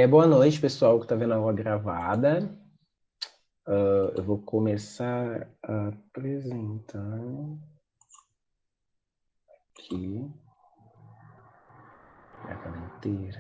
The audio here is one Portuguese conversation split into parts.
Boa noite, pessoal que está vendo a aula gravada. Eu vou começar apresentando aqui a tela inteira.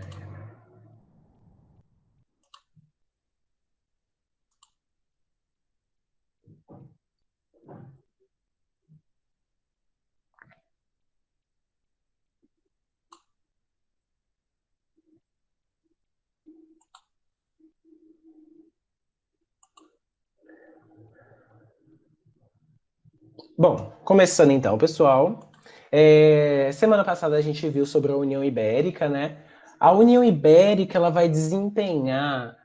Bom, começando então, pessoal. Semana passada a gente viu sobre a União Ibérica, né? A União Ibérica ela vai desempenhar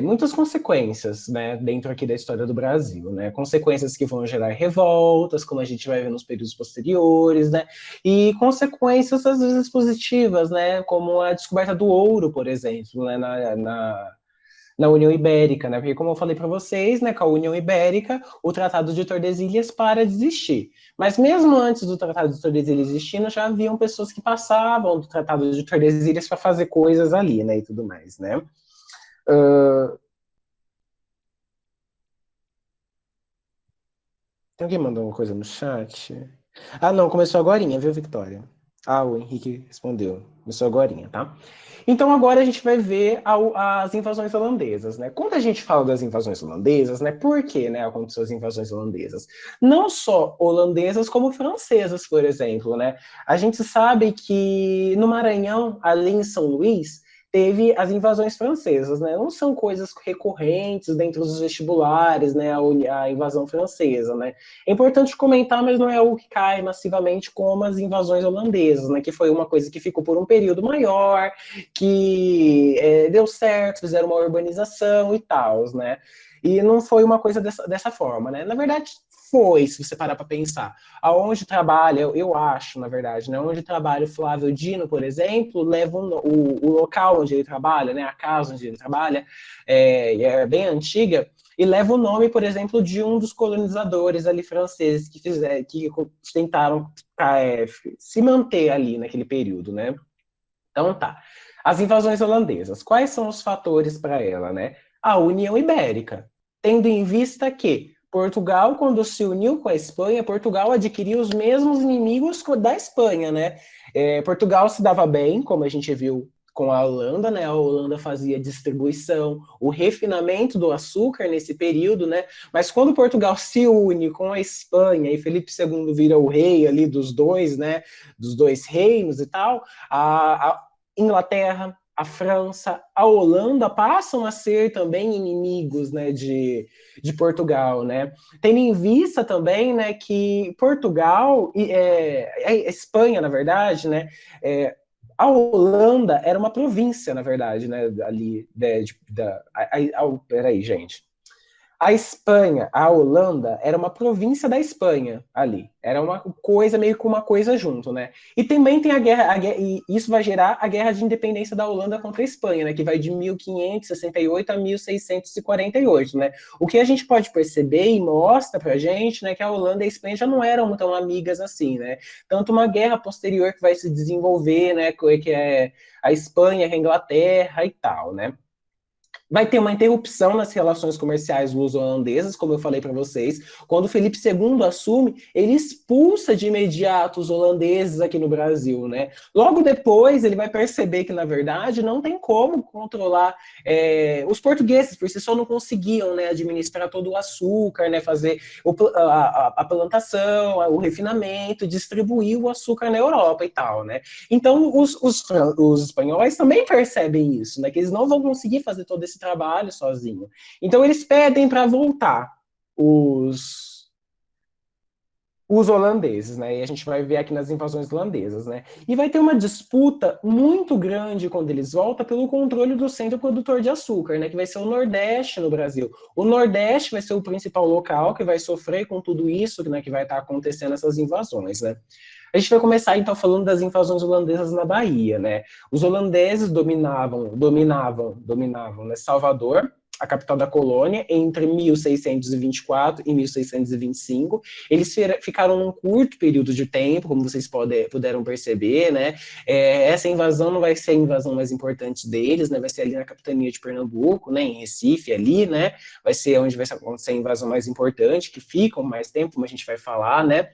muitas consequências, né, dentro aqui da história do Brasil, né? Consequências que vão gerar revoltas, como a gente vai ver nos períodos posteriores, né? E consequências às vezes positivas, né? Como a descoberta do ouro, por exemplo, né? Na União Ibérica, né? Porque, como eu falei para vocês, né, com a União Ibérica, o Tratado de Tordesilhas para de existir. Mas mesmo antes do Tratado de Tordesilhas existir, já haviam pessoas que passavam do Tratado de Tordesilhas para fazer coisas ali, né, e tudo mais, né? Tem alguém mandou uma coisa no chat? Ah, não, começou agorinha, viu, Victoria? Ah, o Henrique respondeu. Começou agorinha, tá? Então agora a gente vai ver as invasões holandesas, né? Quando a gente fala das invasões holandesas, né? Por que, né, aconteceu as invasões holandesas? Não só holandesas, como francesas, por exemplo, né? A gente sabe que no Maranhão, ali em São Luís, teve as invasões francesas, né? Não são coisas recorrentes dentro dos vestibulares, né? A invasão francesa, né? É importante comentar, mas não é algo que cai massivamente como as invasões holandesas, né? Que foi uma coisa que ficou por um período maior, que deu certo, fizeram uma urbanização e tal, né? E não foi uma coisa dessa forma, né? Na verdade, foi, se você parar para pensar. Aonde trabalha, eu acho, na verdade, né? Onde trabalha o Flávio Dino, por exemplo, leva o local onde ele trabalha, né? A casa onde ele trabalha, é bem antiga, e leva o nome, por exemplo, de um dos colonizadores ali franceses que tentaram se manter ali naquele período, né? Então tá. As invasões holandesas, quais são os fatores para ela, né? A União Ibérica, tendo em vista que Portugal, quando se uniu com a Espanha, Portugal adquiriu os mesmos inimigos da Espanha, né? Portugal se dava bem, como a gente viu com a Holanda, né? A Holanda fazia distribuição, o refinamento do açúcar nesse período, né? Mas quando Portugal se une com a Espanha e Felipe II vira o rei ali dos dois, né? Dos dois reinos e tal, a Inglaterra, a França, a Holanda passam a ser também inimigos, né, de Portugal, né? Tendo em vista também, né, que Portugal e a Espanha, na verdade, né, a Holanda era uma província, na verdade, né, ali, peraí, gente. A Espanha, a Holanda, era uma província da Espanha ali. Era uma coisa, meio que uma coisa junto, né? E também tem e isso vai gerar a guerra de independência da Holanda contra a Espanha, né? Que vai de 1568 a 1648, né? O que a gente pode perceber e mostra pra gente, né? Que a Holanda e a Espanha já não eram tão amigas assim, né? Tanto uma guerra posterior que vai se desenvolver, né? Que é a Espanha, a Inglaterra e tal, né? Vai ter uma interrupção nas relações comerciais luso-holandesas, como eu falei para vocês. Quando Felipe II assume, ele expulsa de imediato os holandeses aqui no Brasil, né? Logo depois, ele vai perceber que, na verdade, não tem como controlar os portugueses, por si só não conseguiam, né, administrar todo o açúcar, né, fazer a plantação, o refinamento, distribuir o açúcar na Europa e tal, né? Então, os espanhóis também percebem isso, né? Que eles não vão conseguir fazer todo esse trabalho sozinho. Então, eles pedem para voltar os, os holandeses, né? E a gente vai ver aqui nas invasões holandesas, né? E vai ter uma disputa muito grande quando eles voltam pelo controle do centro produtor de açúcar, né? Que vai ser o Nordeste no Brasil. O Nordeste vai ser o principal local que vai sofrer com tudo isso, né? Que vai estar acontecendo essas invasões, né? A gente vai começar então falando das invasões holandesas na Bahia, né? Os holandeses dominavam, né, Salvador, a capital da colônia, entre 1624 e 1625. Eles ficaram num curto período de tempo, como vocês puderam perceber, né? Essa invasão não vai ser a invasão mais importante deles, né? Vai ser ali na capitania de Pernambuco, né? Em Recife, ali, né? Vai ser onde vai acontecer a invasão mais importante, que ficam mais tempo, como a gente vai falar, né?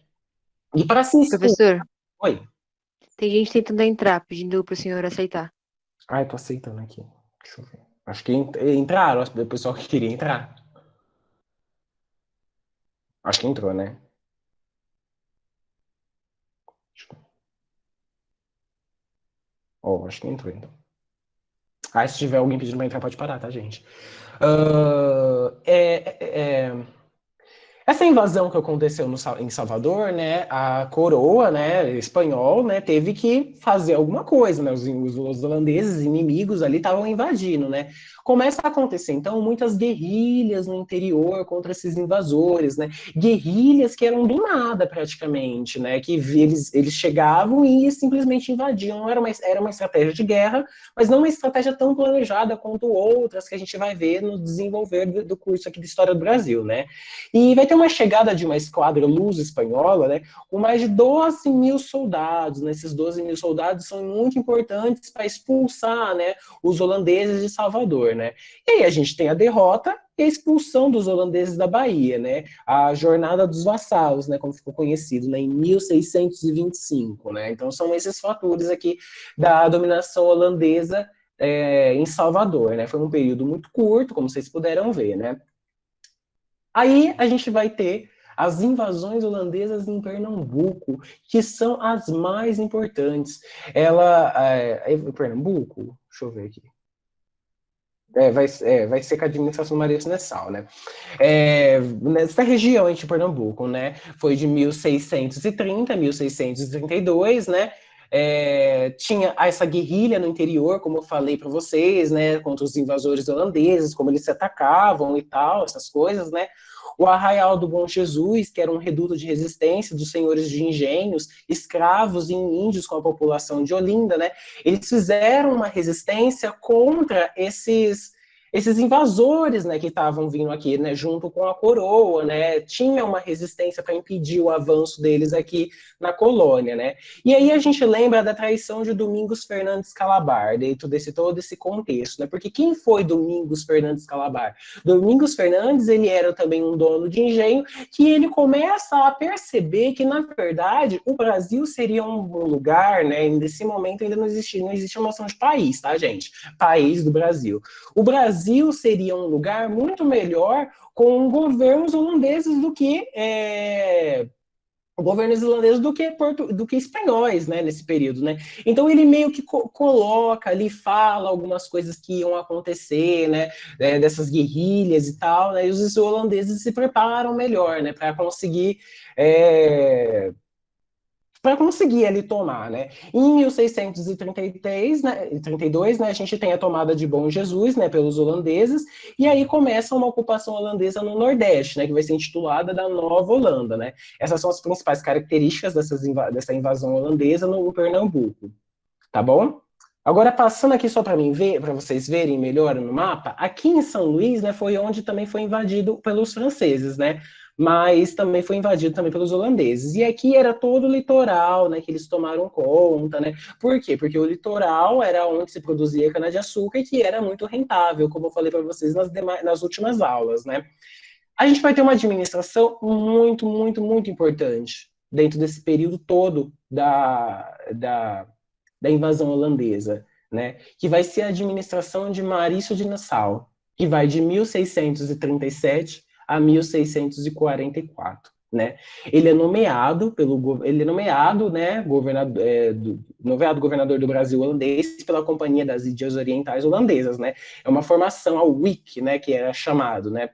E para se expor... Professor, Oi. tem gente tentando entrar, pedindo pro senhor aceitar. Ah, eu tô aceitando aqui. Deixa eu ver. Acho que entraram, o pessoal que queria entrar. Acho que entrou, né? Ó, acho que entrou, então. Ah, se tiver alguém pedindo pra entrar, pode parar, tá, gente? Uh, é, é, é, Essa invasão que aconteceu em Salvador, né, a coroa, né, espanhol, né, teve que fazer alguma coisa, né, os holandeses inimigos ali estavam invadindo, né. Começa a acontecer, então, muitas guerrilhas no interior contra esses invasores, né, guerrilhas que eram do nada, praticamente, né, que eles chegavam e simplesmente invadiam, era uma estratégia de guerra, mas não uma estratégia tão planejada quanto outras que a gente vai ver no desenvolver do curso aqui de História do Brasil, né. E vai ter uma chegada de uma esquadra luso espanhola, né, com mais de 12 mil soldados. Né, esses 12 mil soldados são muito importantes para expulsar, né, os holandeses de Salvador. Né. E aí a gente tem a derrota e a expulsão dos holandeses da Bahia, né, a Jornada dos Vassalos, né, como ficou conhecido, né, em 1625. Né. Então são esses fatores aqui da dominação holandesa em Salvador. Né. Foi um período muito curto, como vocês puderam ver. Né. Aí a gente vai ter as invasões holandesas em Pernambuco, que são as mais importantes. Pernambuco? Deixa eu ver aqui. Vai ser com a administração Maria Nessal, né? Nessa região de Pernambuco, né? Foi de 1630 a 1632, né? Tinha essa guerrilha no interior, como eu falei para vocês, né? Contra os invasores holandeses, como eles se atacavam e tal, essas coisas, né? O Arraial do Bom Jesus, que era um reduto de resistência dos senhores de engenhos, escravos e índios com a população de Olinda, né? Eles fizeram uma resistência contra esses invasores, né, que estavam vindo aqui, né, junto com a coroa, né, tinha uma resistência para impedir o avanço deles aqui na colônia, né. E aí a gente lembra da traição de Domingos Fernandes Calabar, dentro desse todo esse contexto, né, porque quem foi Domingos Fernandes Calabar? Domingos Fernandes, ele era também um dono de engenho, que ele começa a perceber que, na verdade, o Brasil seria um lugar, né, nesse momento ainda não existe a noção de país, tá, gente? País do Brasil. O Brasil seria um lugar muito melhor com governos holandeses do que espanhóis, né, nesse período, né? Então ele meio que coloca ali, fala algumas coisas que iam acontecer, né, dessas guerrilhas e tal, né, e os holandeses se preparam melhor, né, para conseguir ali tomar, né? Em 1633, né, 32, né, a gente tem a tomada de Bom Jesus, né, pelos holandeses, e aí começa uma ocupação holandesa no Nordeste, né, que vai ser intitulada da Nova Holanda, né? Essas são as principais características dessa invasão holandesa no Pernambuco, tá bom? Agora passando aqui só para mim ver, para vocês verem melhor no mapa, aqui em São Luís, né, foi onde também foi invadido pelos franceses, né? Mas também foi invadido também pelos holandeses. E aqui era todo o litoral, né, que eles tomaram conta, né? Por quê? Porque o litoral era onde se produzia cana-de-açúcar e que era muito rentável, como eu falei para vocês nas últimas aulas, né? A gente vai ter uma administração muito, muito, muito importante dentro desse período todo da invasão holandesa, né? Que vai ser a administração de Mauricio de Nassau, que vai de 1637 a 1644. Né? Ele é nomeado, né, nomeado governador do Brasil holandês pela Companhia das Índias Orientais Holandesas, né? É uma formação ao WIC, né, que era chamado, né?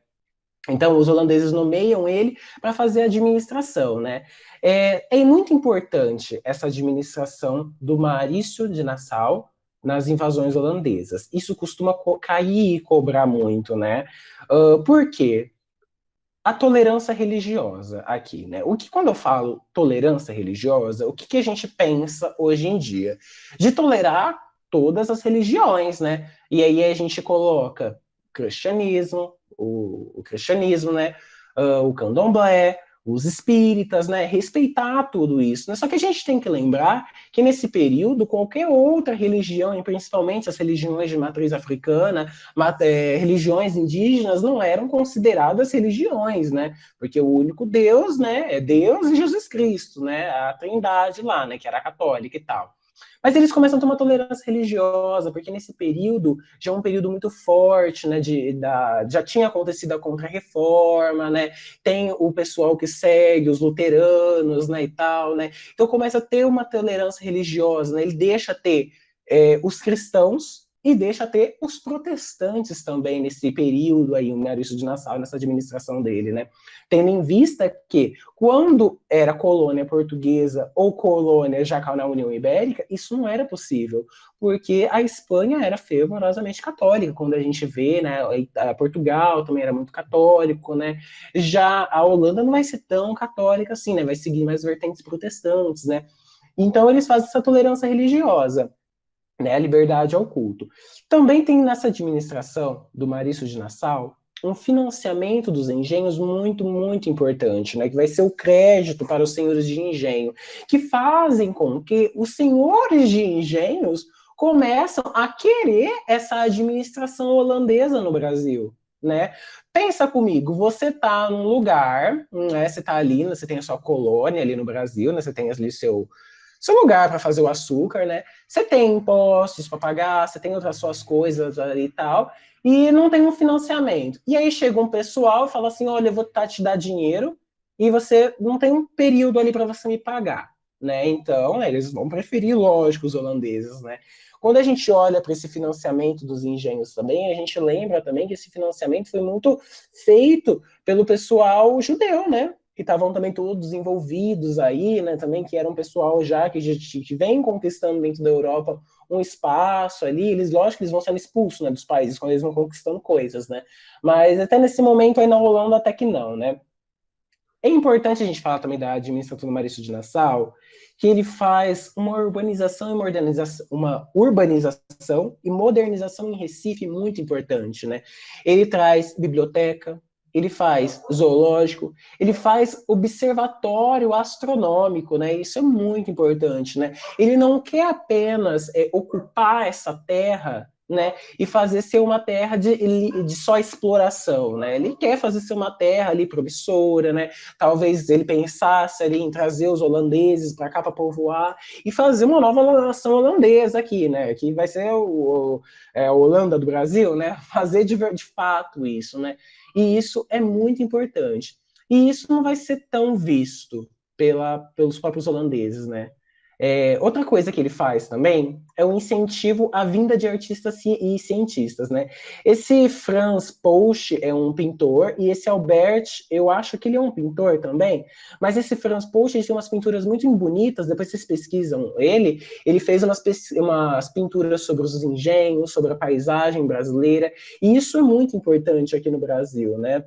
Então, os holandeses nomeiam ele para fazer a administração, né? É muito importante essa administração do Mauricio de Nassau nas invasões holandesas. Isso costuma cair e cobrar muito, né? Por quê? A tolerância religiosa aqui, né? Quando eu falo tolerância religiosa, o que a gente pensa hoje em dia? De tolerar todas as religiões, né? E aí a gente coloca cristianismo, né? O candomblé, os espíritas, né? Respeitar tudo isso, né? Só que a gente tem que lembrar que nesse período, qualquer outra religião, e principalmente as religiões de matriz africana, religiões indígenas, não eram consideradas religiões, né? Porque o único Deus, né, é Deus e Jesus Cristo, né? A Trindade lá, né, que era católica e tal. Mas eles começam a ter uma tolerância religiosa, porque nesse período já é um período muito forte, né? Já tinha acontecido a Contra-Reforma, né? Tem o pessoal que segue, os luteranos, né? E tal, né? Então começa a ter uma tolerância religiosa, né? Ele deixa ter os cristãos e deixa ter os protestantes também nesse período aí, o Maurício de Nassau, nessa administração dele, né? Tendo em vista que quando era colônia portuguesa ou colônia já na União Ibérica, isso não era possível, porque a Espanha era fervorosamente católica, quando a gente vê, né, Portugal também era muito católico, né, já a Holanda não vai ser tão católica assim, né, vai seguir mais vertentes protestantes, né, então eles fazem essa tolerância religiosa, né, a liberdade ao culto. Também tem nessa administração do Maurício de Nassau um financiamento dos engenhos muito, muito importante, né, que vai ser o crédito para os senhores de engenho, que fazem com que os senhores de engenhos começam a querer essa administração holandesa no Brasil, né? Pensa comigo, você está num lugar, né, você está ali, você tem a sua colônia ali no Brasil, né, você tem ali seu lugar para fazer o açúcar, né? Você tem impostos para pagar, você tem outras suas coisas ali e tal, e não tem um financiamento. E aí chega um pessoal e fala assim: olha, eu vou te dar dinheiro e você não tem um período ali para você me pagar, né? Então, né, eles vão preferir, lógico, os holandeses, né? Quando a gente olha para esse financiamento dos engenhos também, a gente lembra também que esse financiamento foi muito feito pelo pessoal judeu, né? Que estavam também todos envolvidos aí, né, também que era um pessoal já que vem conquistando dentro da Europa um espaço ali, eles, lógico que eles vão sendo expulsos, né, dos países quando eles vão conquistando coisas, né, mas até nesse momento aí na Holanda até que não, né. É importante a gente falar também da administração do Maurício de Nassau, que ele faz uma urbanização e modernização em Recife muito importante, né? Ele traz biblioteca, ele faz zoológico, ele faz observatório astronômico, né? Isso é muito importante, né? Ele não quer apenas ocupar essa terra, né, e fazer ser uma terra de só exploração, né? Ele quer fazer ser uma terra ali promissora, né? Talvez ele pensasse ali em trazer os holandeses para cá para povoar e fazer uma nova nação holandesa aqui, né? Que vai ser a Holanda do Brasil, né? Fazer de fato isso, né? E isso é muito importante. E isso não vai ser tão visto pelos próprios holandeses, né? Outra coisa que ele faz também é o incentivo à vinda de artistas e cientistas, né? Esse Franz Pouch é um pintor e esse Albert, eu acho que ele é um pintor também, mas esse Franz Pouch ele tem umas pinturas muito bonitas, depois vocês pesquisam ele fez umas pinturas sobre os engenhos, sobre a paisagem brasileira, e isso é muito importante aqui no Brasil, né?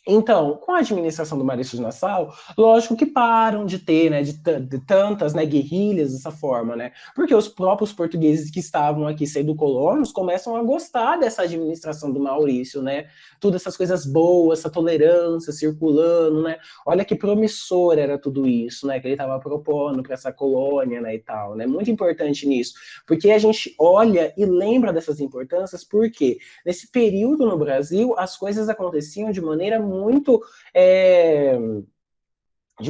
Então, com a administração do Maurício de Nassau, lógico que param de ter, né, de tantas, né, guerrilhas dessa forma, né, porque os próprios portugueses que estavam aqui sendo colonos começam a gostar dessa administração do Maurício, né, todas essas coisas boas, essa tolerância circulando, né, olha que promissor era tudo isso, né, que ele estava propondo para essa colônia, né, e tal, né, muito importante nisso, porque a gente olha e lembra dessas importâncias, porque nesse período no Brasil as coisas aconteciam de uma maneira muito de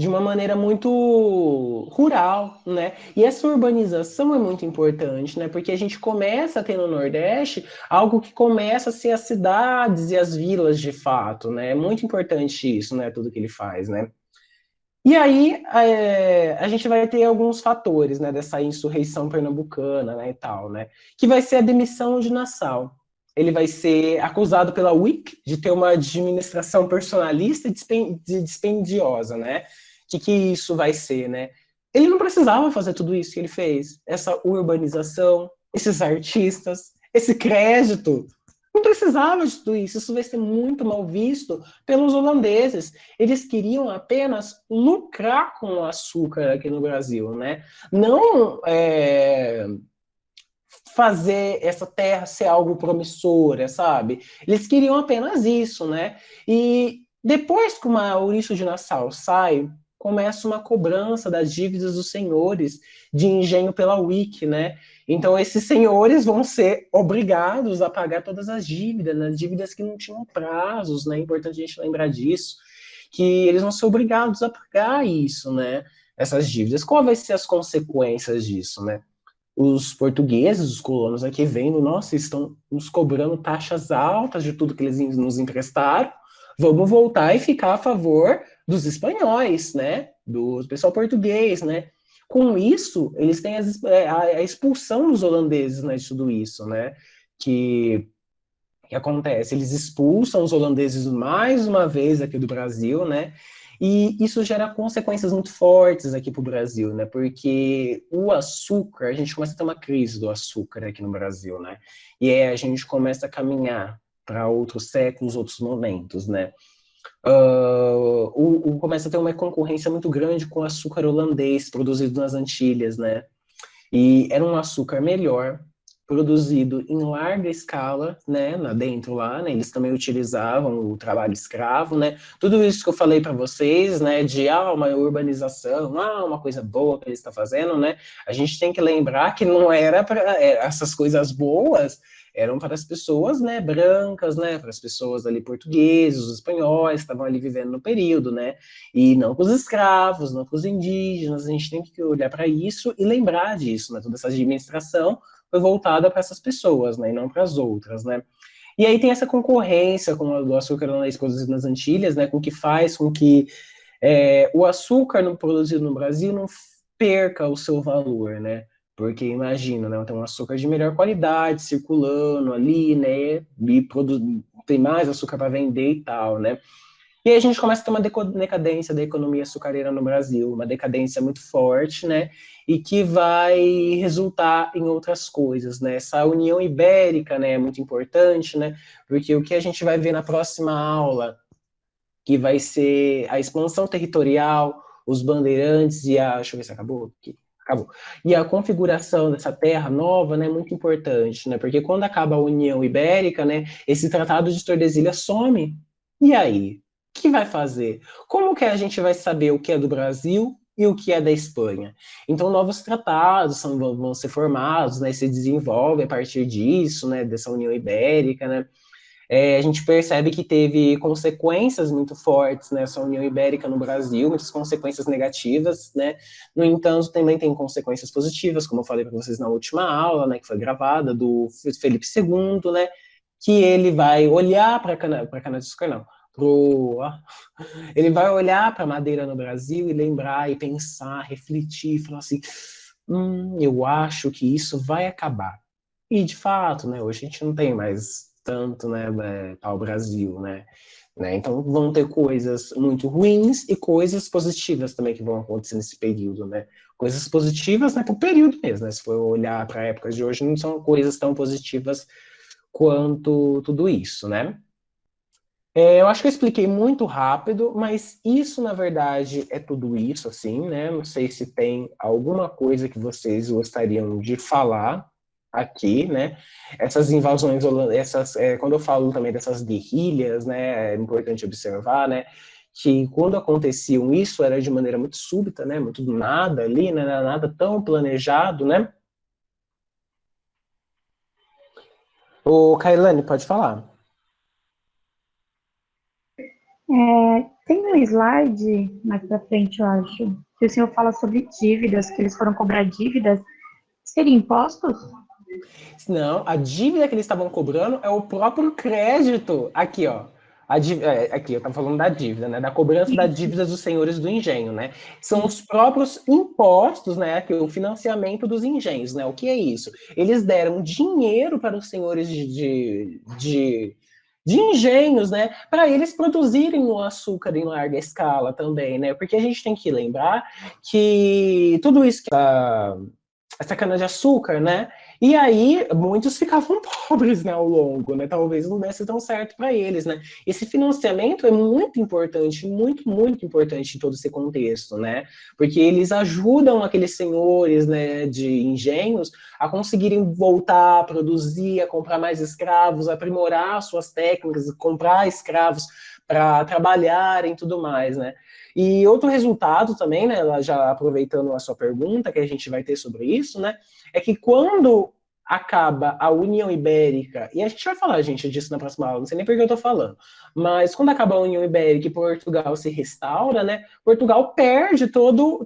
uma maneira muito rural, né? E essa urbanização é muito importante, né? Porque a gente começa a ter no Nordeste algo que começa a ser as cidades e as vilas de fato, né? É muito importante isso, né? Tudo que ele faz, né? E aí a gente vai ter alguns fatores, né, dessa insurreição pernambucana, né, e tal, né, que vai ser a demissão de Nassau. Ele vai ser acusado pela UIC de ter uma administração personalista e dispendiosa, né? Que isso vai ser, né? Ele não precisava fazer tudo isso que ele fez, essa urbanização, esses artistas, esse crédito. Não precisava de tudo isso. Isso vai ser muito mal visto pelos holandeses. Eles queriam apenas lucrar com o açúcar aqui no Brasil, né? Não fazer essa terra ser algo promissora, sabe? Eles queriam apenas isso, né? E depois que o Maurício de Nassau sai, começa uma cobrança das dívidas dos senhores de engenho pela Wiki, né? Então esses senhores vão ser obrigados a pagar todas as dívidas, né? Dívidas que não tinham prazos, né? É importante a gente lembrar disso, que eles vão ser obrigados a pagar isso, né? Essas dívidas. Qual vai ser as consequências disso, né? Os portugueses, os colonos aqui vendo, nossa, estão nos cobrando taxas altas de tudo que eles nos emprestaram, vamos voltar e ficar a favor dos espanhóis, né? Do pessoal português, né? Com isso, eles têm a expulsão dos holandeses, né, de tudo isso, né? Que acontece? Eles expulsam os holandeses mais uma vez aqui do Brasil, né? E isso gera consequências muito fortes aqui para o Brasil, né? Porque o açúcar, a gente começa a ter uma crise do açúcar aqui no Brasil, né? E aí a gente começa a caminhar para outros séculos, outros momentos, né? Começa a ter uma concorrência muito grande com o açúcar holandês produzido nas Antilhas, né? E era um açúcar melhor, produzido em larga escala, né, dentro lá, né, eles também utilizavam o trabalho escravo, né, tudo isso que eu falei para vocês, né, de uma urbanização, uma coisa boa que eles estão fazendo, né, a gente tem que lembrar que não era para essas coisas boas eram para as pessoas, né, brancas, né, para as pessoas ali portugueses, os espanhóis, estavam ali vivendo no período, né, e não para os escravos, não para os indígenas, a gente tem que olhar para isso e lembrar disso, né, toda essa administração foi voltada para essas pessoas, né, e não para as outras, né. E aí tem essa concorrência com o açúcar produzido nas Antilhas, né, com que faz com que o açúcar produzido no Brasil não perca o seu valor, né? Porque imagina, né? Tem um açúcar de melhor qualidade circulando ali, né? E tem mais açúcar para vender e tal, né? E aí a gente começa a ter uma decadência da economia açucareira no Brasil, uma decadência muito forte, né? E que vai resultar em outras coisas, né? Essa União Ibérica, né, é muito importante, né? Porque o que a gente vai ver na próxima aula que vai ser a expansão territorial, os bandeirantes e a. Deixa eu ver se acabou aqui. Acabou. E a configuração dessa terra nova, né, é muito importante, né? Porque quando acaba a União Ibérica, né, esse Tratado de Tordesilhas some. E aí? O que vai fazer? Como que a gente vai saber o que é do Brasil e o que é da Espanha? Então, novos tratados vão ser formados, né, se desenvolvem a partir disso, né, dessa União Ibérica, né? A gente percebe que teve consequências muito fortes nessa União Ibérica no Brasil, muitas consequências negativas, né? No entanto, também tem consequências positivas, como eu falei para vocês na última aula, né, que foi gravada, do Felipe II, né, que ele vai olhar para a cana-de-açúcar, não, ele vai olhar para a madeira no Brasil e lembrar e pensar, refletir, falar assim, eu acho que isso vai acabar. E, de fato, né, hoje a gente não tem mais tanto, né, ao Brasil, né? Então vão ter coisas muito ruins e coisas positivas também que vão acontecer nesse período, né? Coisas positivas, né, para o período mesmo, né? Se for olhar para a época de hoje, não são coisas tão positivas quanto tudo isso, né? Eu acho que eu expliquei muito rápido, mas isso, na verdade, é tudo isso, assim, né? Não sei se tem alguma coisa que vocês gostariam de falar aqui, né? Essas invasões, quando eu falo também dessas guerrilhas, né? É importante observar, né? Que quando aconteciam isso era de maneira muito súbita, né? Muito do nada ali, né? Nada tão planejado, né? O Kailane, pode falar. Tem um slide mais para frente, eu acho, que o senhor fala sobre dívidas, que eles foram cobrar dívidas. Seria impostos? Não, a dívida que eles estavam cobrando é o próprio crédito. Aqui, ó. Aqui, eu estava falando da dívida, né? Da cobrança da dívida dos senhores do engenho, né? São os próprios impostos, né? Que o financiamento dos engenhos, né? O que é isso? Eles deram dinheiro para os senhores de engenhos, né? Para eles produzirem o açúcar em larga escala também, né? Porque a gente tem que lembrar que tudo isso que essa cana-de-açúcar, né? E aí, muitos ficavam pobres, né, ao longo, né? Talvez não desse tão certo para eles, né? Esse financiamento é muito importante, muito, muito importante em todo esse contexto, né? Porque eles ajudam aqueles senhores, né, de engenhos a conseguirem voltar a produzir, a comprar mais escravos, a aprimorar suas técnicas, comprar escravos para trabalharem e tudo mais, né? E outro resultado também, né, já aproveitando a sua pergunta, que a gente vai ter sobre isso, né, é que quando acaba a União Ibérica, e a gente vai falar, gente, disso na próxima aula, não sei nem por que eu tô falando, mas quando acaba a União Ibérica e Portugal se restaura, né, Portugal perde tudo,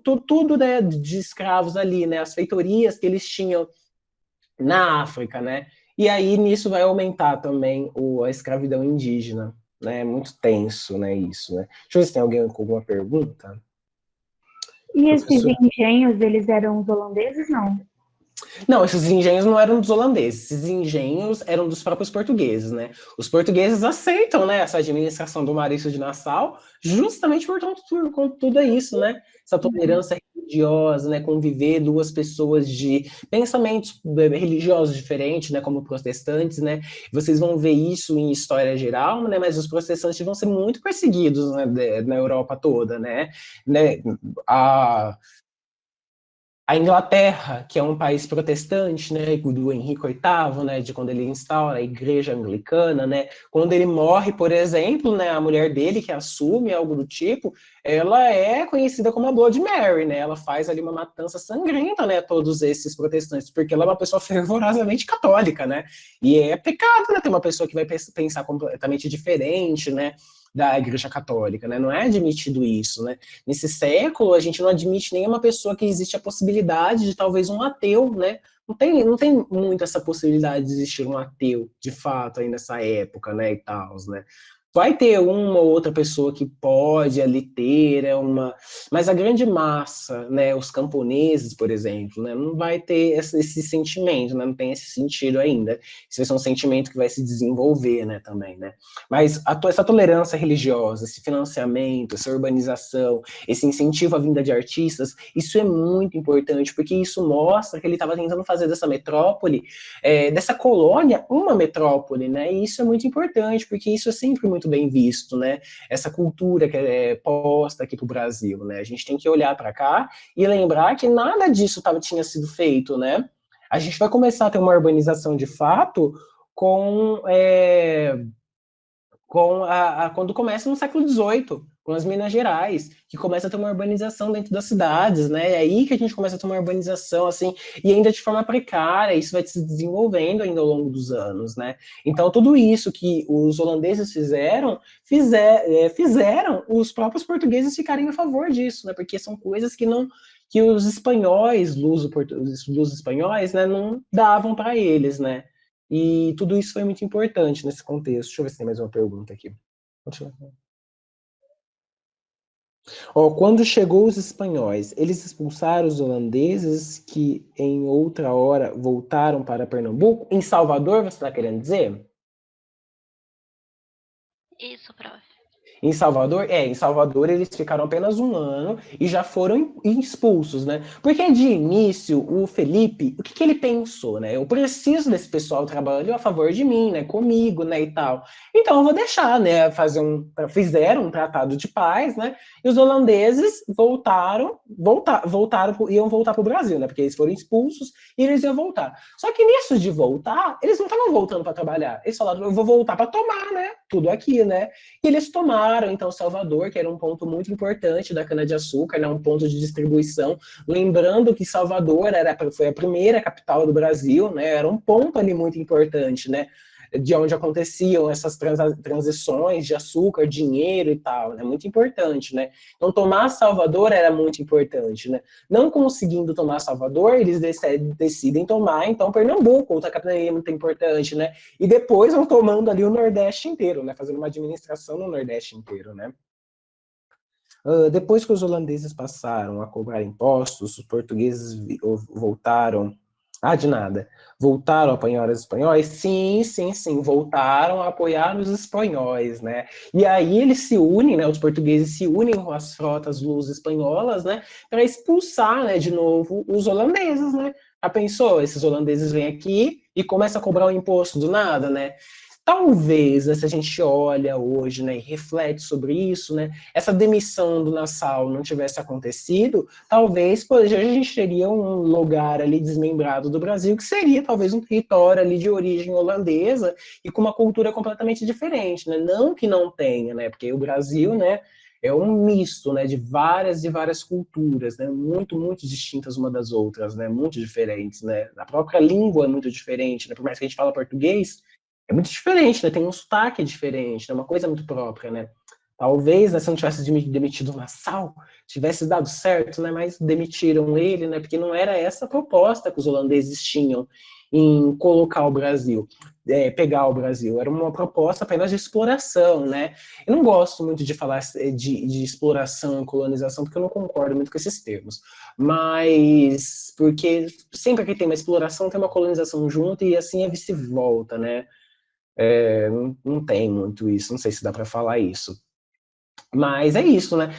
né, de escravos ali, né, as feitorias que eles tinham na África, né, e aí nisso vai aumentar também a escravidão indígena, né, muito tenso, né, isso, né. Deixa eu ver se tem alguém com alguma pergunta. E esses Professor? engenhos, eles eram os holandeses, não? Não, esses engenhos não eram dos holandeses, esses engenhos eram dos próprios portugueses, né? Os portugueses aceitam, né, essa administração do Maurício de Nassau justamente por tudo isso, né? Essa tolerância religiosa, né, conviver duas pessoas de pensamentos religiosos diferentes, né, como protestantes, né? Vocês vão ver isso em história geral, né? Mas os protestantes vão ser muito perseguidos, né, na Europa toda, né? A Inglaterra, que é um país protestante, né, do Henrique VIII, né, de quando ele instaura a igreja anglicana, né, quando ele morre, por exemplo, né, a mulher dele, que assume algo do tipo, ela é conhecida como a Blood Mary, né, ela faz ali uma matança sangrenta, né, a todos esses protestantes, porque ela é uma pessoa fervorosamente católica, né, e é pecado, né, ter uma pessoa que vai pensar completamente diferente, né, da Igreja Católica, né, não é admitido isso, né. Nesse século, a gente não admite nenhuma pessoa que existe a possibilidade de talvez um ateu, né? Não tem muito essa possibilidade de existir um ateu, de fato, aí nessa época, né, e tal, né? Vai ter uma ou outra pessoa que pode ali ter mas a grande massa, né, os camponeses, por exemplo, né, não vai ter esse sentimento, né, não tem esse sentido ainda. Isso vai ser um sentimento que vai se desenvolver, né, também, né? Mas essa tolerância religiosa, esse financiamento, essa urbanização, esse incentivo à vinda de artistas, isso é muito importante, porque isso mostra que ele estava tentando fazer dessa metrópole, dessa colônia, uma metrópole, né? E isso é muito importante, porque isso é sempre muito bem visto, né? Essa cultura que é posta aqui para o Brasil, né? A gente tem que olhar para cá e lembrar que nada disso tinha sido feito, né? A gente vai começar a ter uma urbanização de fato quando começa no século XVIII, com as Minas Gerais, que começa a ter uma urbanização dentro das cidades, né? É aí que a gente começa a ter uma urbanização, assim, e ainda de forma precária, isso vai se desenvolvendo ainda ao longo dos anos, né? Então, tudo isso que os holandeses fizeram os próprios portugueses ficarem a favor disso, né? Porque são coisas que os espanhóis, luso-espanhóis, né, não davam para eles, né? E tudo isso foi muito importante nesse contexto. Deixa eu ver se tem mais uma pergunta aqui. Ó, quando chegou os espanhóis, eles expulsaram os holandeses que em outra hora voltaram para Pernambuco? Em Salvador, você está querendo dizer? Isso, prof. Em Salvador eles ficaram apenas um ano e já foram expulsos, né? Porque de início o Felipe, o que ele pensou, né? Eu preciso desse pessoal trabalhando a favor de mim, né? Comigo, né? E tal. Então eu vou deixar, né? Fizeram um tratado de paz, né? E os holandeses iam voltar para o Brasil, né? Porque eles foram expulsos e eles iam voltar. Só que nisso de voltar, eles não estavam voltando para trabalhar. Eles falaram, eu vou voltar para tomar, né? Tudo aqui, né? E eles tomaram, então, Salvador, que era um ponto muito importante da cana-de-açúcar, né, um ponto de distribuição. Lembrando que Salvador foi a primeira capital do Brasil, né, era um ponto ali muito importante, né, de onde aconteciam essas transições de açúcar, dinheiro e tal, né, muito importante, né. Então, tomar Salvador era muito importante, né. Não conseguindo tomar Salvador, eles decidem tomar, então, Pernambuco, outra capitania muito importante, né, e depois vão tomando ali o Nordeste inteiro, né, fazendo uma administração no Nordeste inteiro, né. Depois que os holandeses passaram a cobrar impostos, os portugueses voltaram. Ah, de nada. Voltaram a apoiar os espanhóis? Sim, sim, sim. Voltaram a apoiar os espanhóis, né? E aí eles se unem, né? Os portugueses se unem com as frotas luso-espanholas, né? Para expulsar, né? De novo os holandeses, né? A pensou? Esses holandeses vêm aqui e começam a cobrar um imposto do nada, né? Talvez, né, se a gente olha hoje, né, e reflete sobre isso, né, essa demissão do Nassau não tivesse acontecido, talvez hoje a gente teria um lugar ali desmembrado do Brasil, que seria talvez um território ali de origem holandesa e com uma cultura completamente diferente, né? Não que não tenha, né? Porque o Brasil, né, é um misto, né, de várias culturas, né, muito distintas uma das outras, né, muito diferentes, né. A própria língua é muito diferente, né, por mais que a gente fala português, é muito diferente, né, tem um sotaque diferente, né, uma coisa muito própria, né. Talvez, né, se não tivesse demitido o Nassau, tivesse dado certo, né, mas demitiram ele, né, porque não era essa a proposta que os holandeses tinham em colocar o Brasil, pegar o Brasil, era uma proposta apenas de exploração, né. Eu não gosto muito de falar de exploração e colonização, porque eu não concordo muito com esses termos, mas porque sempre que tem uma exploração tem uma colonização junto e assim é vice-volta, né. Não tem muito isso, não sei se dá para falar isso. Mas é isso, né?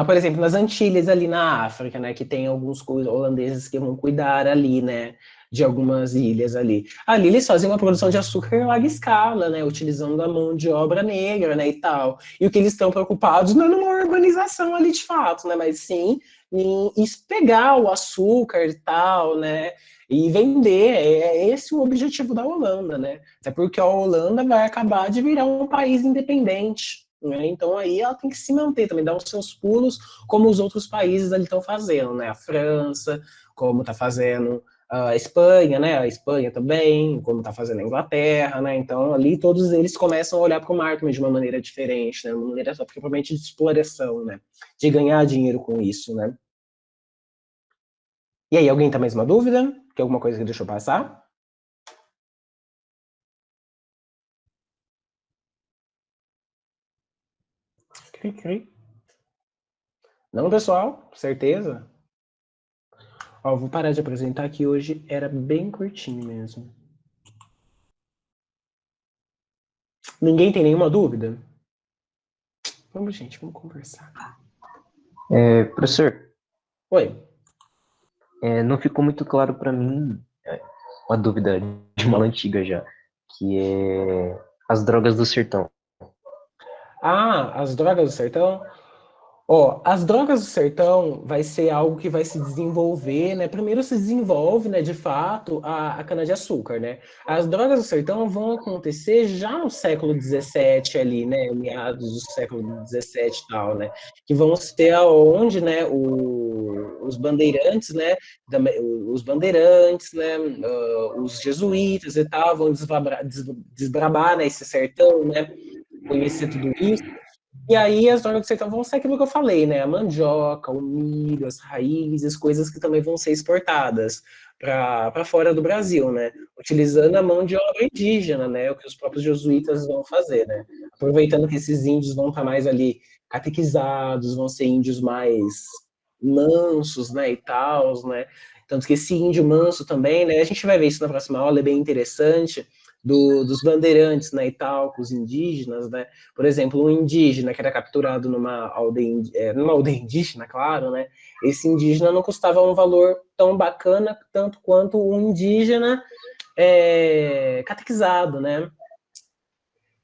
Por exemplo, nas Antilhas ali na África, né? Que tem alguns holandeses que vão cuidar ali, né? De algumas ilhas ali. Ali eles fazem uma produção de açúcar em larga escala, né? Utilizando a mão de obra negra, né? E tal. E o que eles estão preocupados não é numa urbanização ali de fato, né? Mas sim em pegar o açúcar e tal, né? E vender. É esse o objetivo da Holanda, né? Até porque a Holanda vai acabar de virar um país independente. Né? Então aí ela tem que se manter também, dar os seus pulos, como os outros países ali estão fazendo, né? A França, como está fazendo a Espanha, né? A Espanha também, como está fazendo a Inglaterra, né? Então ali todos eles começam a olhar para o mar também de uma maneira diferente, né? Uma maneira propriamente de exploração, né? De ganhar dinheiro com isso, né? E aí, alguém tem mais uma dúvida? Tem alguma coisa que deixou passar? Cri, cri. Não, pessoal? Certeza? Ó, vou parar de apresentar que hoje era bem curtinho mesmo. Ninguém tem nenhuma dúvida? Vamos, gente, vamos conversar. Professor, Oi. não ficou muito claro para mim uma dúvida de uma aula antiga já, que é as drogas do sertão. Ah, as drogas do sertão? Ó, as drogas do sertão vai ser algo que vai se desenvolver, né? Primeiro se desenvolve, né, de fato, a cana-de-açúcar, né? As drogas do sertão vão acontecer já no século XVII ali, né? Meados do século XVII e tal, né? Que vão ser aonde, né, os bandeirantes, né? Os bandeirantes, né? Os jesuítas e tal, vão desbrabar, né, esse sertão, né? Conhecer tudo isso. E aí as drogas do sertão vão ser aquilo que eu falei, né? A mandioca, o milho, as raízes, coisas que também vão ser exportadas para fora do Brasil, né? Utilizando a mão de obra indígena, né? O que os próprios jesuítas vão fazer, né? Aproveitando que esses índios vão estar mais ali catequizados, vão ser índios mais mansos, né? E tal, né? Tanto que esse índio manso também, né? A gente vai ver isso na próxima aula, é bem interessante, dos bandeirantes, né? E tal, com os indígenas, né? Por exemplo, um indígena que era capturado numa aldeia indígena, claro, né? Esse indígena não custava um valor tão bacana tanto quanto um indígena catequizado, né?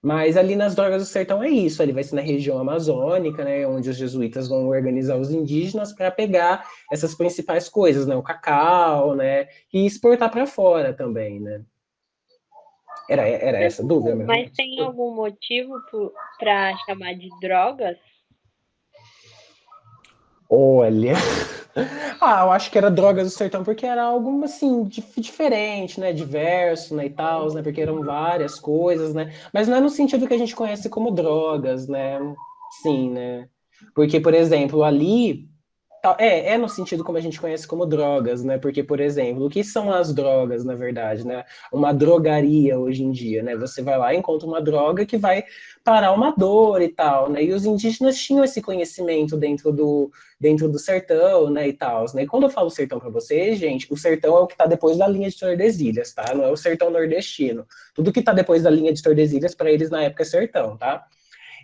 Mas ali nas drogas do sertão é isso, ali vai ser na região amazônica, né, onde os jesuítas vão organizar os indígenas para pegar essas principais coisas, né, o cacau, né, e exportar para fora também, né. Era essa a dúvida, meu? Mas tem algum motivo para chamar de drogas? Olha, eu acho que era drogas do sertão porque era algo assim diferente, né, diverso, né, e tal, né, porque eram várias coisas, né, mas não é no sentido que a gente conhece como drogas, né, sim, né, porque por exemplo ali é no sentido como a gente conhece como drogas, né? Porque, por exemplo, o que são as drogas, na verdade, né? Uma drogaria hoje em dia, né? Você vai lá e encontra uma droga que vai parar uma dor e tal, né? E os indígenas tinham esse conhecimento dentro do sertão, né? E tal, né? E quando eu falo sertão para vocês, gente, o sertão é o que está depois da linha de Tordesilhas, tá? Não é o sertão nordestino. Tudo que está depois da linha de Tordesilhas, para eles na época é sertão, tá?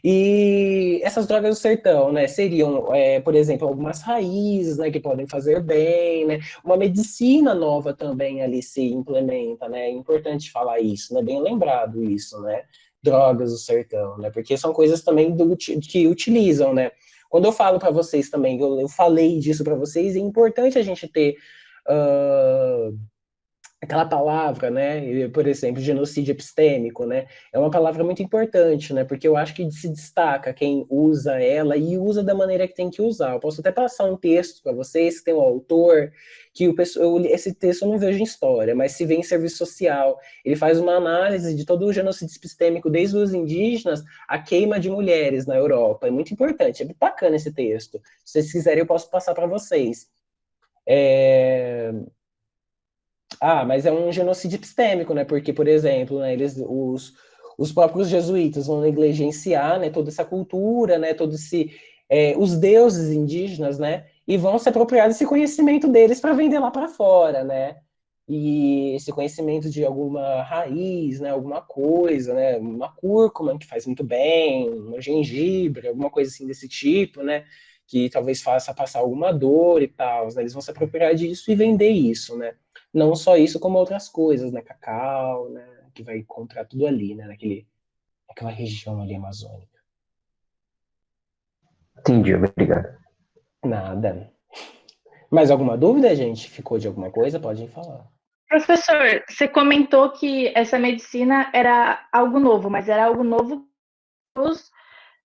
E essas drogas do sertão, né, seriam, por exemplo, algumas raízes, né, que podem fazer bem, né, uma medicina nova também ali se implementa, né, é importante falar isso, né, bem lembrado isso, né, drogas do sertão, né, porque são coisas também que utilizam, né. Quando eu falo para vocês também, eu falei disso para vocês, é importante a gente ter uh, aquela palavra, né, por exemplo, genocídio epistêmico, né, é uma palavra muito importante, né, porque eu acho que se destaca quem usa ela e usa da maneira que tem que usar. Eu posso até passar um texto para vocês, que tem um autor, que esse texto eu não vejo em história, mas se vê em serviço social. Ele faz uma análise de todo o genocídio epistêmico, desde os indígenas à queima de mulheres na Europa. É muito importante, é muito bacana esse texto. Se vocês quiserem, eu posso passar para vocês. É... mas é um genocídio epistêmico, né? Porque, por exemplo, né, os próprios jesuítas vão negligenciar, né, toda essa cultura, né, os deuses indígenas, né, e vão se apropriar desse conhecimento deles para vender lá para fora, né? E esse conhecimento de alguma raiz, né, alguma coisa, né, uma cúrcuma que faz muito bem, uma gengibre, alguma coisa assim desse tipo, né, que talvez faça passar alguma dor e tal, né, eles vão se apropriar disso e vender isso, né? Não só isso, como outras coisas, né? Cacau, né? Que vai encontrar tudo ali, né? Naquela região ali amazônica. Entendi, obrigado. Nada. Mais alguma dúvida, gente? Ficou de alguma coisa? Pode falar. Professor, você comentou que essa medicina era algo novo, mas era algo novo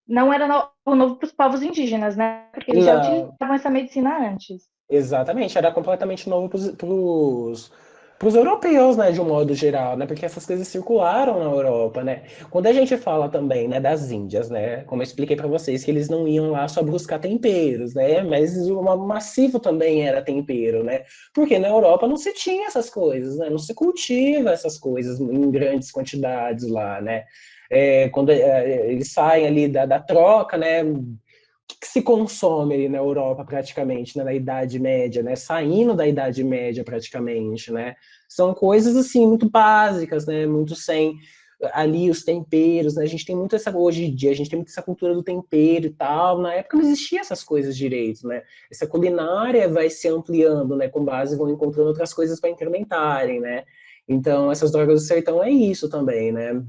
não era algo novo para os povos indígenas, né? Porque eles já Não, utilizavam essa medicina antes. exatamente. Era completamente novo pros europeus, né, de um modo geral, né, porque essas coisas circularam na Europa, né. Quando a gente fala também, né, das Índias, né, como eu expliquei para vocês, que eles não iam lá só buscar temperos, né, mas o massivo também era tempero, né, porque na Europa não se tinha essas coisas, né, não se cultiva essas coisas em grandes quantidades lá, né. Quando eles saem ali da troca, né, que se consome ali na Europa praticamente, né, na Idade Média, né, saindo da Idade Média praticamente, né, são coisas assim muito básicas, né, muito sem ali os temperos, né, a gente tem muito essa, hoje em dia, a gente tem muito essa cultura do tempero e tal, na época não existia essas coisas direito, né, essa culinária vai se ampliando, né, com base, vão encontrando outras coisas para incrementarem, né, então essas drogas do sertão é isso também, né,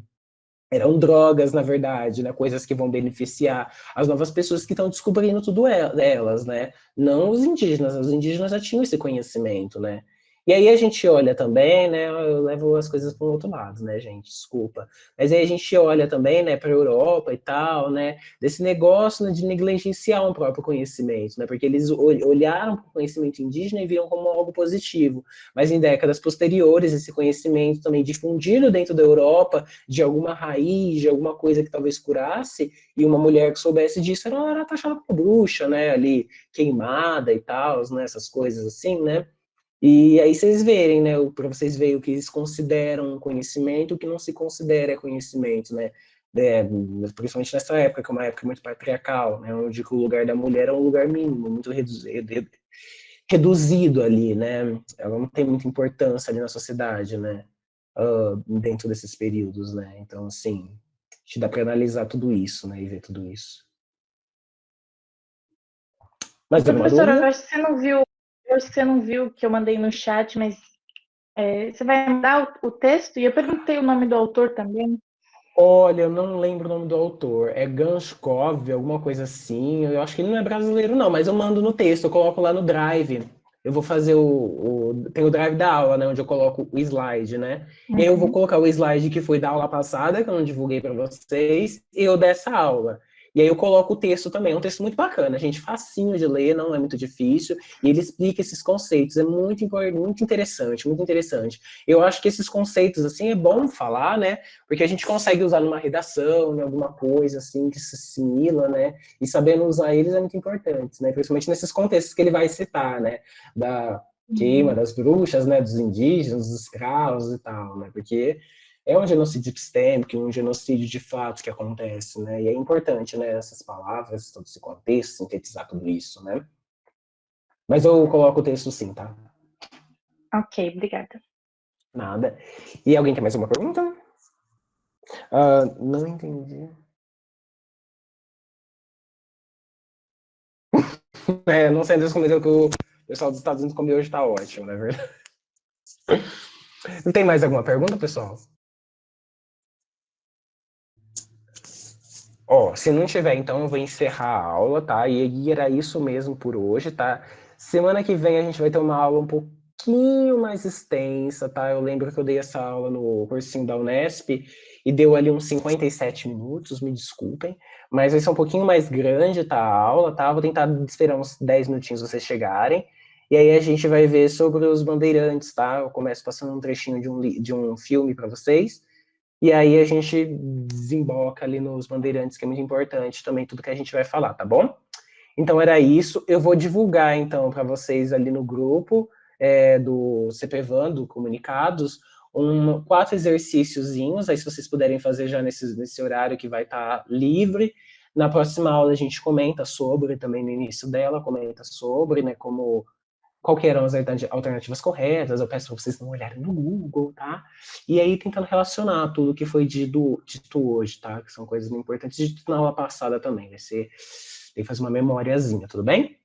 eram drogas, na verdade, né? Coisas que vão beneficiar as novas pessoas que estão descobrindo tudo elas, né? Não os indígenas já tinham esse conhecimento, né? E aí a gente olha também, né? Eu levo as coisas para o outro lado, né, gente? Desculpa. Mas aí a gente olha também, né, para a Europa e tal, né? Desse negócio, né, de negligenciar um próprio conhecimento, né? Porque eles olharam para o conhecimento indígena e viram como algo positivo. Mas em décadas posteriores, esse conhecimento também difundido dentro da Europa de alguma raiz, de alguma coisa que talvez curasse, e uma mulher que soubesse disso, ela era taxada como bruxa, né, ali, queimada e tal, né, essas coisas assim, né, e aí vocês verem, né, para vocês verem o que eles consideram conhecimento, o que não se considera conhecimento, né, principalmente nessa época, que é uma época muito patriarcal, né, onde o lugar da mulher é um lugar mínimo, muito reduzido ali, né, ela não tem muita importância ali na sociedade, né, dentro desses períodos, né? Então, assim, te dá para analisar tudo isso, né? E ver tudo isso. Mais alguma Professor, eu dúvida? acho que você não viu, eu acho que você não viu que eu mandei no chat, mas você vai mandar o texto? E eu perguntei o nome do autor também. Olha, eu não lembro o nome do autor. É Ganskov, alguma coisa assim. Eu acho que ele não é brasileiro, não, mas eu mando no texto, eu coloco lá no Drive. Eu vou fazer tem o Drive da aula, né? Onde eu coloco o slide, né? E aí eu vou Uhum. colocar o slide que foi da aula passada, que eu não divulguei para vocês, e o dessa aula. E aí eu coloco o texto também. É um texto muito bacana, gente. Facinho de ler, não é muito difícil. E ele explica esses conceitos. É muito interessante, muito interessante. Eu acho que esses conceitos, assim, é bom falar, né? Porque a gente consegue usar numa redação, em alguma coisa assim que se assimila, né? E sabendo usar eles é muito importante, né? Principalmente nesses contextos que ele vai citar, né? Da queima das bruxas, né? Dos indígenas, dos escravos e tal, né? Porque é um genocídio epistêmico, um genocídio de fato que acontece, né? E é importante, né? Essas palavras, todo esse contexto, sintetizar tudo isso, né? Mas eu coloco o texto sim, tá? Ok, obrigada. Nada. E alguém tem mais uma pergunta? Não entendi. Não sei das comidas que o pessoal dos Estados Unidos comeu hoje tá ótimo, não é verdade? Não tem mais alguma pergunta, pessoal? Ó, se não tiver, então eu vou encerrar a aula, tá? E aí era isso mesmo por hoje, tá? Semana que vem a gente vai ter uma aula um pouquinho mais extensa, tá? Eu lembro que eu dei essa aula no cursinho da Unesp e deu ali uns 57 minutos, me desculpem, mas vai ser um pouquinho mais grande, tá, a aula, tá? Vou tentar esperar uns 10 minutinhos vocês chegarem, e aí a gente vai ver sobre os bandeirantes, tá? Eu começo passando um trechinho de um filme para vocês, e aí a gente desemboca ali nos bandeirantes, que é muito importante também, tudo que a gente vai falar, tá bom? Então era isso. Eu vou divulgar, então, para vocês ali no grupo do CPVAN, do Comunicados, 4 exercíciozinhos, aí se vocês puderem fazer já nesse horário que vai estar livre. Na próxima aula a gente comenta sobre, também no início dela, comenta sobre, né, como qual que eram as alternativas corretas, eu peço para vocês não olharem no Google, tá? E aí tentando relacionar tudo que foi dito hoje, tá? Que são coisas muito importantes, dito na aula passada também, vai ser, tem que fazer uma memoriazinha, tudo bem?